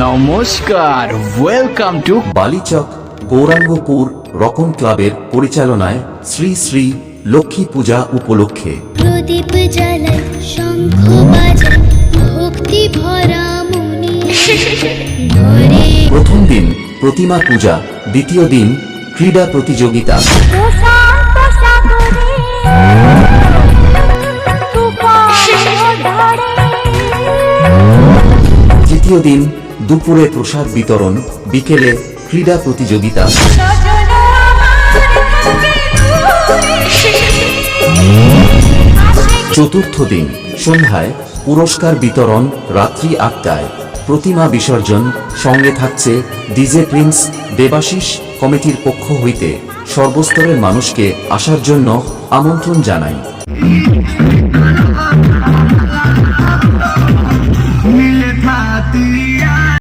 নমস্কার, welcome to Balichak Gourangapur রকম ক্লাবের পরিচালনায় শ্রী শ্রী লক্ষ্মী পূজা উপলক্ষে প্রদীপ জ্বালাই শঙ্খ বাজাই ভক্তি ভরা মনে ধরে প্রথম দিন প্রতিমা পূজা, দ্বিতীয় দিন ক্রীড়া প্রতিযোগিতা, প্রশান্ত সাগরে তুফান ধরে তৃতীয় দিন দুপুরে প্রসাদ বিতরণ, বিকেলে ক্রীড়া প্রতিযোগিতা, সজল আমার থাকে দূরে চতুর্থ দিন সন্ধ্যায় পুরস্কার বিতরণ, রাত্রি 8টায় প্রতিমা বিসর্জন। সঙ্গে থাকছে ডিজে প্রিন্স দেবাশিস। কমিটির পক্ষ হইতে সর্বস্তরের মানুষকে আসার জন্য আমন্ত্রণ জানাই।